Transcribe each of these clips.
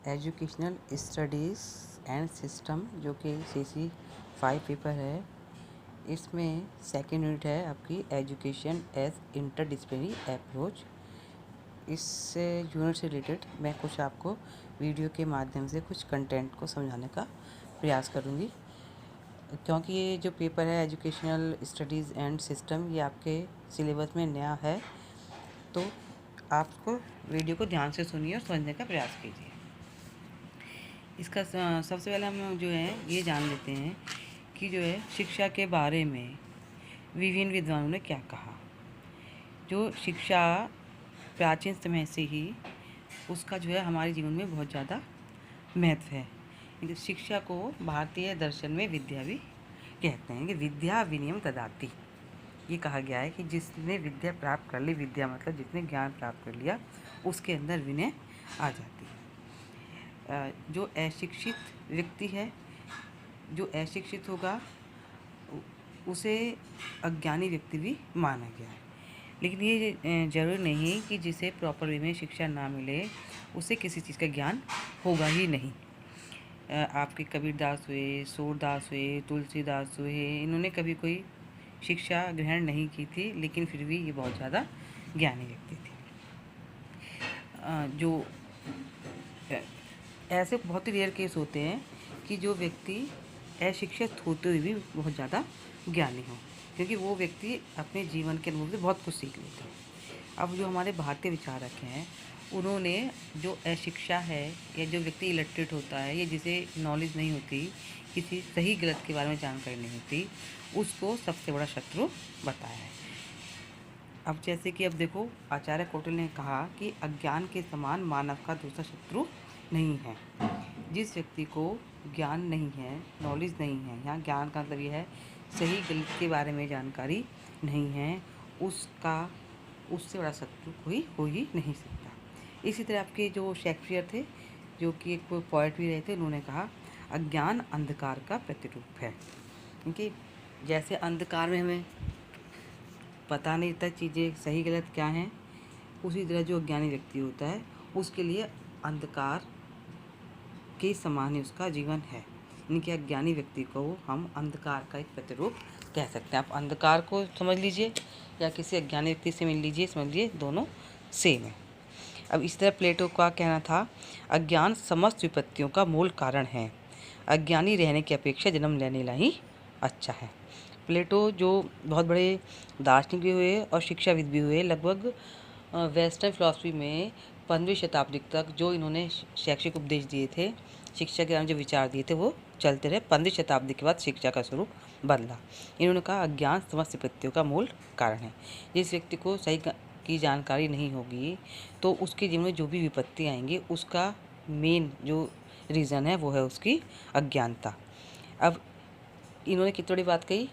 Educational studies and system, जो कि CC 5 paper है, इसमें सेकेंड यूनिट है आपकी एजुकेशन एज इंटरडिसिप्लिनरी अप्रोच। इस यूनिट से रिलेटेड मैं कुछ आपको वीडियो के माध्यम से कुछ कंटेंट को समझाने का प्रयास करूँगी, क्योंकि ये जो पेपर है एजुकेशनल स्टडीज़ एंड सिस्टम, ये आपके सिलेबस में नया है। तो आपको वीडियो को ध्यान से सुनिए और समझने का प्रयास कीजिए। इसका सबसे पहले हम जो है ये जान लेते हैं कि जो है शिक्षा के बारे में विभिन्न विद्वानों ने क्या कहा। जो शिक्षा प्राचीन समय से ही उसका जो है हमारे जीवन में बहुत ज़्यादा महत्व है। शिक्षा को भारतीय दर्शन में विद्या भी कहते हैं कि विद्या विनियम ददाति। ये कहा गया है कि जिसने विद्या प्राप्त कर ली, विद्या मतलब जिसने ज्ञान प्राप्त कर लिया, उसके अंदर विनय आ जाती है। जो अशिक्षित व्यक्ति है, जो अशिक्षित होगा, उसे अज्ञानी व्यक्ति भी माना गया है। लेकिन ये जरूरी नहीं कि जिसे प्रॉपर वे में शिक्षा ना मिले उसे किसी चीज़ का ज्ञान होगा ही नहीं। आपके कबीरदास हुए, सूरदास हुए, तुलसीदास हुए, इन्होंने कभी कोई शिक्षा ग्रहण नहीं की थी, लेकिन फिर भी ये बहुत ज़्यादा ज्ञानी व्यक्ति थे। जो ऐसे बहुत ही रेयर केस होते हैं कि जो व्यक्ति अशिक्षित होते हुए भी बहुत ज़्यादा ज्ञानी हो, क्योंकि वो व्यक्ति अपने जीवन के अनुभव से बहुत कुछ सीख लेते हैं। अब जो हमारे भारतीय विचारक हैं, उन्होंने जो अशिक्षा है या जो व्यक्ति इलिटरेट होता है या जिसे नॉलेज नहीं होती, किसी सही गलत के बारे में जानकारी नहीं होती, उसको सबसे बड़ा शत्रु बताया है। अब जैसे कि अब देखो, आचार्य कौटिल्य ने कहा कि अज्ञान के समान मानव का दूसरा शत्रु नहीं है। जिस व्यक्ति को ज्ञान नहीं है, नॉलेज नहीं है, यहाँ ज्ञान का मतलब ये है सही गलत के बारे में जानकारी नहीं है, उससे बड़ा शत्रु कोई हो ही नहीं सकता। इसी तरह आपके जो शेक्सपियर थे, जो कि एक पोएट भी रहे थे, उन्होंने कहा अज्ञान अंधकार का प्रतिरूप है। क्योंकि जैसे अंधकार में हमें पता नहीं था चीज़ें सही गलत क्या हैं, उसी तरह जो अज्ञानी व्यक्ति होता है उसके लिए अंधकार के समान ही उसका जीवन है। इनके अज्ञानी व्यक्ति को हम अंधकार का एक प्रतिरूप कह सकते हैं। आप अंधकार को समझ लीजिए या किसी अज्ञानी व्यक्ति से मिल लीजिए, समझ लीजिए दोनों सेम है। अब इस तरह प्लेटो का कहना था अज्ञान समस्त विपत्तियों का मूल कारण है, अज्ञानी रहने की अपेक्षा जन्म लेने ला ही अच्छा है। प्लेटो जो बहुत बड़े दार्शनिक भी हुए और शिक्षाविद भी हुए, लगभग वेस्टर्न फिलॉसफी में 15वीं शताब्दी तक जो इन्होंने शैक्षिक उपदेश दिए थे, शिक्षा के बारे में जो विचार दिए थे, वो चलते रहे। 15वीं शताब्दी के बाद शिक्षा का स्वरूप बदला। इन्होंने कहा अज्ञान समस्त विपत्तियों का मूल कारण है। जिस व्यक्ति को सही की जानकारी नहीं होगी तो उसके जीवन में जो भी विपत्ति आएंगी उसका मेन जो रीज़न है वो है उसकी अज्ञानता। अब इन्होंने कितनी बड़ी बात कही,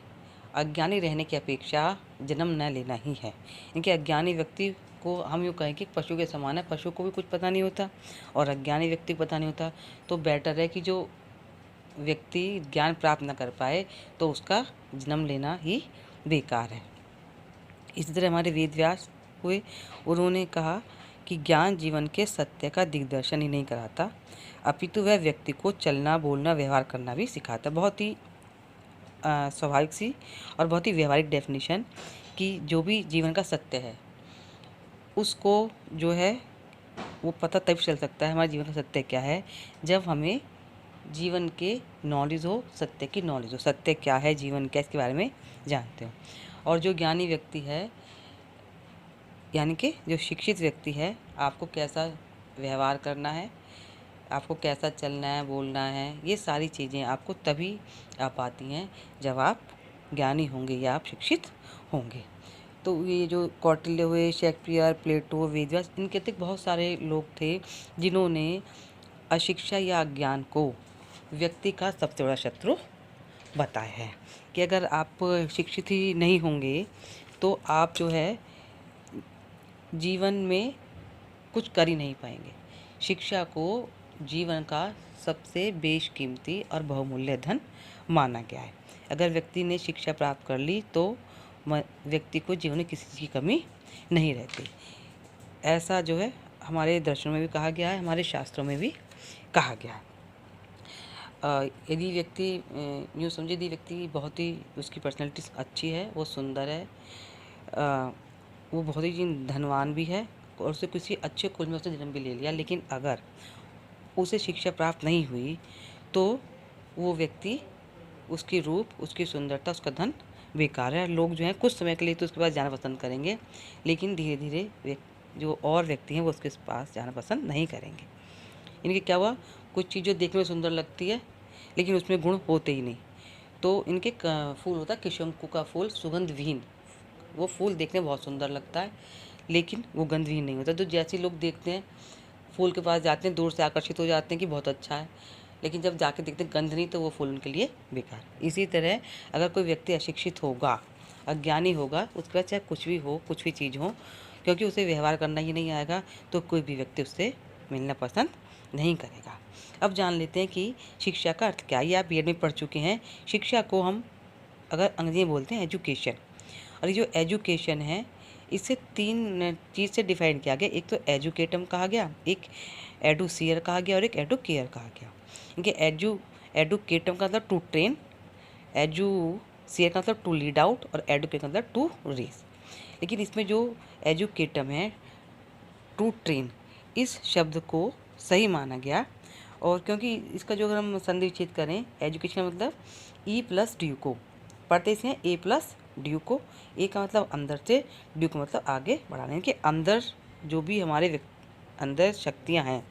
अज्ञानी रहने की अपेक्षा जन्म न लेना ही है। इनके अज्ञानी व्यक्ति को हम यूँ कहें कि पशु के समान है, पशु को भी कुछ पता नहीं होता और अज्ञानी व्यक्ति को पता नहीं होता, तो बेटर है कि जो व्यक्ति ज्ञान प्राप्त न कर पाए तो उसका जन्म लेना ही बेकार है। इसी तरह हमारे वेद व्यास हुए, उन्होंने कहा कि ज्ञान जीवन के सत्य का दिग्दर्शन ही नहीं कराता, अपितु वह व्यक्ति को चलना, बोलना, व्यवहार करना भी सिखाता। बहुत ही स्वाभाविक सी और बहुत ही व्यवहारिक डेफिनेशन कि जो भी जीवन का सत्य है उसको जो है वो पता तब चल सकता है हमारे जीवन का सत्य क्या है, जब हमें जीवन के नॉलेज हो, सत्य की नॉलेज हो, सत्य क्या है, जीवन क्या, इसके बारे में जानते हो। और जो ज्ञानी व्यक्ति है, यानी कि जो शिक्षित व्यक्ति है, आपको कैसा व्यवहार करना है, आपको कैसा चलना है, बोलना है, ये सारी चीज़ें आपको तभी आ पाती हैं जब आप ज्ञानी होंगे या आप शिक्षित होंगे। तो ये जो कौटिल्य हुए, शेक्सपियर, प्लेटो, वेदव्यास, इनके तक बहुत सारे लोग थे जिन्होंने अशिक्षा या अज्ञान को व्यक्ति का सबसे बड़ा शत्रु बताया है कि अगर आप शिक्षित ही नहीं होंगे तो आप जो है जीवन में कुछ कर ही नहीं पाएंगे। शिक्षा को जीवन का सबसे बेशकीमती और बहुमूल्य धन माना गया है। अगर व्यक्ति ने शिक्षा प्राप्त कर ली तो व्यक्ति को जीवन में किसी चीज़ की कमी नहीं रहती। ऐसा जो है हमारे दर्शनों में भी कहा गया है, हमारे शास्त्रों में भी कहा गया है। यदि व्यक्ति यूँ समझे, यदि व्यक्ति बहुत ही उसकी पर्सनैलिटी अच्छी है, वो सुंदर है, वो बहुत ही धनवान भी है और उसे किसी अच्छे कुल में उसने जन्म भी ले लिया, लेकिन अगर उसे शिक्षा प्राप्त नहीं हुई तो वो व्यक्ति, उसकी रूप, उसकी सुंदरता, उसका धन बेकार है। लोग जो हैं कुछ समय के लिए तो उसके पास जाना पसंद करेंगे, लेकिन धीरे धीरे जो और व्यक्ति हैं वो उसके पास जाना पसंद नहीं करेंगे। इनके क्या हुआ, कुछ चीज़ जो देखने में सुंदर लगती है लेकिन उसमें गुण होते ही नहीं। तो इनके फूल होता है किशंकु का फूल, सुगंध विहीन। वो फूल देखने में बहुत सुंदर लगता है लेकिन वो गंधहीन नहीं होता। तो जैसे लोग देखते हैं, फूल के पास जाते हैं, दूर से आकर्षित हो जाते हैं कि बहुत अच्छा है, लेकिन जब जाके देखते हैं गंध नहीं, तो वो फूल उनके लिए बेकार। इसी तरह अगर कोई व्यक्ति अशिक्षित होगा, अज्ञानी होगा, उसके बाद चाहे कुछ भी हो, कुछ भी चीज़ हो, क्योंकि उसे व्यवहार करना ही नहीं आएगा, तो कोई भी व्यक्ति उससे मिलना पसंद नहीं करेगा। अब जान लेते हैं कि शिक्षा का अर्थ क्या है। ये आप बीएड में पढ़ चुके हैं। शिक्षा को हम अगर अंग्रेजी में बोलते हैं एजुकेशन, और ये जो एजुकेशन है इसे 3 चीज़ से डिफाइन किया गया। एक तो एजुकेटम कहा गया, एक एडुसियर कहा गया और एक एडुकेयर कहा गया। इनके एडुकेटम का मतलब टू ट्रेन, एजुसियर का मतलब टू लीड आउट और एडुकेट का मतलब टू रेस। लेकिन इसमें जो एजुकेटम है, टू ट्रेन, इस शब्द को सही माना गया। और क्योंकि इसका जो अगर हम संधि विच्छेद करें, एजुकेशन का मतलब ई प्लस ड्यू को पढ़ते इसे ए प्लस ड्यू को। ए का मतलब अंदर से, ड्यू का मतलब आगे बढ़ाने के अंदर जो भी हमारे अंदर शक्तियां हैं,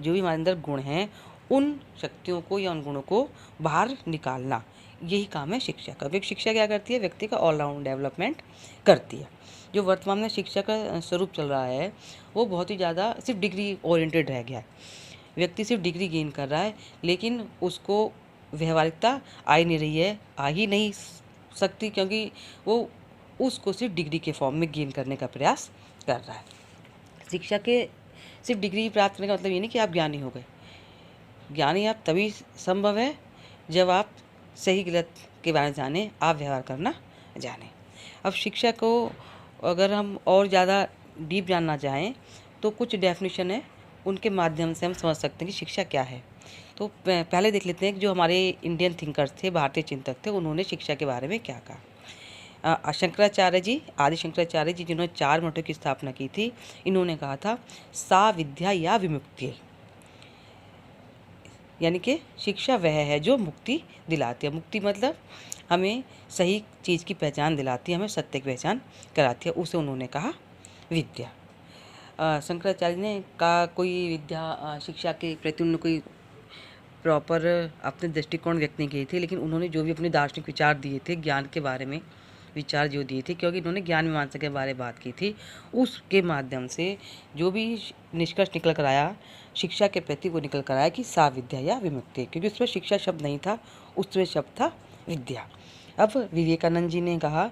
जो भी हमारे अंदर गुण हैं, उन शक्तियों को या उन गुणों को बाहर निकालना, यही काम है शिक्षा का। क्योंकि शिक्षा क्या करती है, व्यक्ति का ऑलराउंड डेवलपमेंट करती है। जो वर्तमान में शिक्षा का स्वरूप चल रहा है वो बहुत ही ज़्यादा सिर्फ डिग्री ओरिएंटेड रह गया है। व्यक्ति सिर्फ डिग्री गेन कर रहा है, लेकिन उसको व्यवहारिकता आ ही नहीं रही है, आ ही नहीं सकती, क्योंकि वो उसको सिर्फ डिग्री के फॉर्म में गेन करने का प्रयास कर रहा है। शिक्षा के सिर्फ डिग्री प्राप्त करने का मतलब ये नहीं कि आप ज्ञानी हो गए। ज्ञानी आप तभी संभव है जब आप सही गलत के बारे में जाने, आप व्यवहार करना जाने। अब शिक्षा को अगर हम और ज़्यादा डीप जानना चाहें तो कुछ डेफिनेशन है, उनके माध्यम से हम समझ सकते हैं कि शिक्षा क्या है। तो पहले देख लेते हैं कि जो हमारे इंडियन थिंकर्स थे, भारतीय चिंतक थे, उन्होंने शिक्षा के बारे में क्या कहा। शंकराचार्य जी, आदि शंकराचार्य जी, जिन्होंने 4 मठों की स्थापना की थी, इन्होंने कहा था सा विद्या या विमुक्ति, यानी कि शिक्षा वह है जो मुक्ति दिलाती है। मुक्ति मतलब हमें सही चीज़ की पहचान दिलाती है, हमें सत्य की पहचान कराती है, उसे उन्होंने कहा विद्या। शंकराचार्य ने कहा कोई विद्या शिक्षा के प्रति उन्होंने कोई प्रॉपर अपने दृष्टिकोण व्यक्त नहीं किए थे, लेकिन उन्होंने जो भी अपने दार्शनिक विचार दिए थे, ज्ञान के बारे में विचार जो दिए थे, क्योंकि इन्होंने ज्ञान मीमांसा के बारे में बात की थी, उसके माध्यम से जो भी निष्कर्ष निकल कर आया शिक्षा के प्रति, वो निकल कर आया कि सा विद्या या विमुक्ति, क्योंकि उसमें शिक्षा शब्द नहीं था, उसमें शब्द था विद्या। अब विवेकानंद जी ने कहा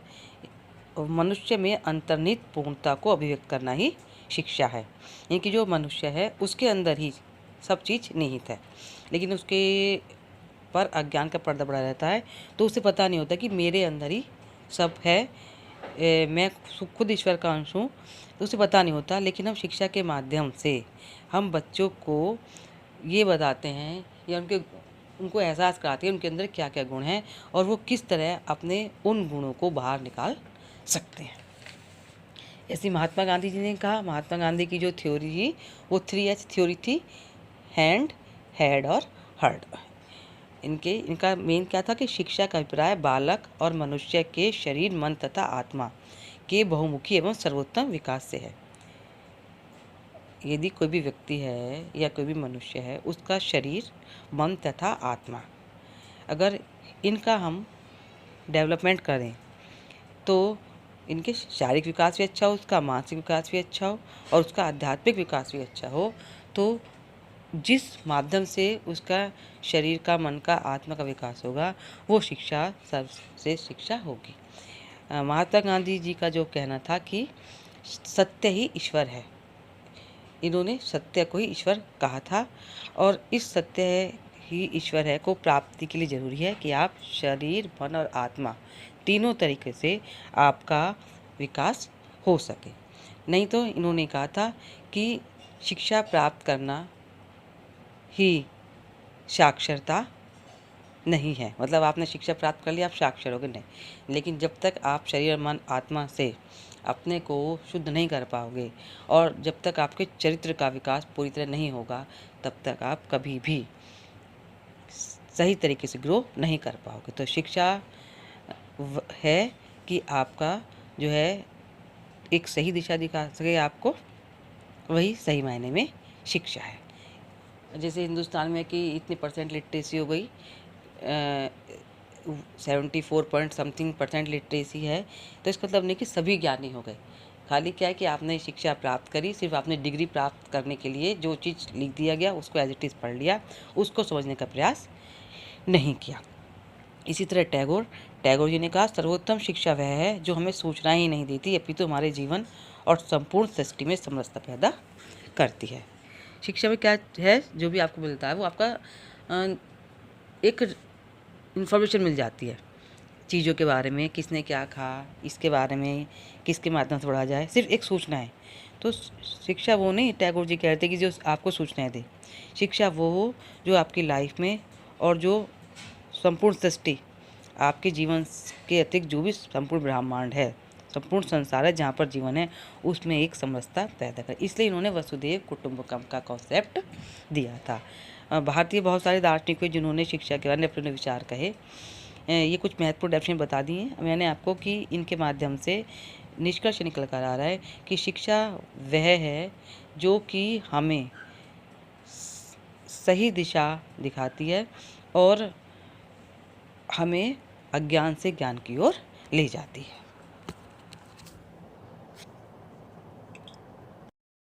मनुष्य में अंतर्निहित पूर्णता को अभिव्यक्त करना ही शिक्षा है, यानी कि जो मनुष्य है उसके अंदर ही सब चीज़ निहित है, लेकिन उसके पर अज्ञान का पर्दा पड़ा रहता है, तो उसे पता नहीं होता कि मेरे अंदर ही सब है, मैं खुद ईश्वर का अंश हूँ, तो उसे पता नहीं होता। लेकिन हम शिक्षा के माध्यम से हम बच्चों को ये बताते हैं या उनको एहसास कराते हैं उनके अंदर क्या क्या गुण हैं और वो किस तरह अपने उन गुणों को बाहर निकाल सकते हैं। जैसे महात्मा गांधी जी ने कहा, महात्मा गांधी की जो थ्योरी थी वो 3H थ्योरी थी, हैंड, हेड और हर्ट। इनका मेन क्या था कि शिक्षा का अभिप्राय बालक और मनुष्य के शरीर, मन तथा आत्मा के बहुमुखी एवं सर्वोत्तम विकास से है। यदि कोई भी व्यक्ति है या कोई भी मनुष्य है, उसका शरीर, मन तथा आत्मा, अगर इनका हम डेवलपमेंट करें तो इनके शारीरिक विकास भी अच्छा हो, उसका मानसिक विकास भी अच्छा हो और उसका आध्यात्मिक विकास भी अच्छा हो, तो जिस माध्यम से उसका शरीर का, मन का, आत्मा का विकास होगा, वो शिक्षा सर्वश्रेष्ठ शिक्षा होगी। महात्मा गांधी जी का जो कहना था कि सत्य ही ईश्वर है, इन्होंने सत्य को ही ईश्वर कहा था, और इस सत्य ही ईश्वर है को प्राप्ति के लिए ज़रूरी है कि आप शरीर, मन और आत्मा तीनों तरीके से आपका विकास हो सके। नहीं तो इन्होंने कहा था कि शिक्षा प्राप्त करना ही साक्षरता नहीं है। मतलब आपने शिक्षा प्राप्त कर ली, आप साक्षर हो गए, नहीं। लेकिन जब तक आप शरीर मन आत्मा से अपने को शुद्ध नहीं कर पाओगे और जब तक आपके चरित्र का विकास पूरी तरह नहीं होगा, तब तक आप कभी भी सही तरीके से ग्रो नहीं कर पाओगे। तो शिक्षा है कि आपका जो है एक सही दिशा दिखा सके आपको, वही सही मायने में शिक्षा है। जैसे हिंदुस्तान में कि इतनी परसेंट लिटरेसी हो गई, 74 पॉइंट समथिंग परसेंट लिटरेसी है, तो इसका मतलब नहीं कि सभी ज्ञानी हो गए। खाली क्या है कि आपने शिक्षा प्राप्त करी, सिर्फ आपने डिग्री प्राप्त करने के लिए जो चीज़ लिख दिया गया उसको एज इट इज़ पढ़ लिया, उसको समझने का प्रयास नहीं किया। इसी तरह टैगोर जी ने कहा, सर्वोत्तम शिक्षा वह है जो हमें सोचना ही नहीं देती, अपितु हमारे जीवन और संपूर्ण सृष्टि में समरसता पैदा करती है। शिक्षा में क्या है, जो भी आपको मिलता है वो आपका एक इन्फॉर्मेशन मिल जाती है चीज़ों के बारे में, किसने क्या कहा, इसके बारे में किसके माध्यम से पढ़ा जाए, सिर्फ एक सूचना है। तो शिक्षा वो नहीं, टैगोर जी कहते कि जो आपको सूचनाएं दे। शिक्षा वो हो जो आपकी लाइफ में और जो संपूर्ण सृष्टि, आपके जीवन के अतिरिक्त जो भी संपूर्ण ब्रह्मांड है, संपूर्ण संसार है जहाँ पर जीवन है, उसमें एक समरसता पैदा कर। इसलिए इन्होंने वसुधैव कुटुंबकम का कॉन्सेप्ट दिया था। भारतीय बहुत सारे दार्शनिक हुए जिन्होंने शिक्षा के बारे में अपने विचार कहे। ये कुछ महत्वपूर्ण डेफिनेशन बता दी हैं मैंने आपको कि इनके माध्यम से निष्कर्ष निकल कर आ रहा है कि शिक्षा वह है जो कि हमें सही दिशा दिखाती है और हमें अज्ञान से ज्ञान की ओर ले जाती है।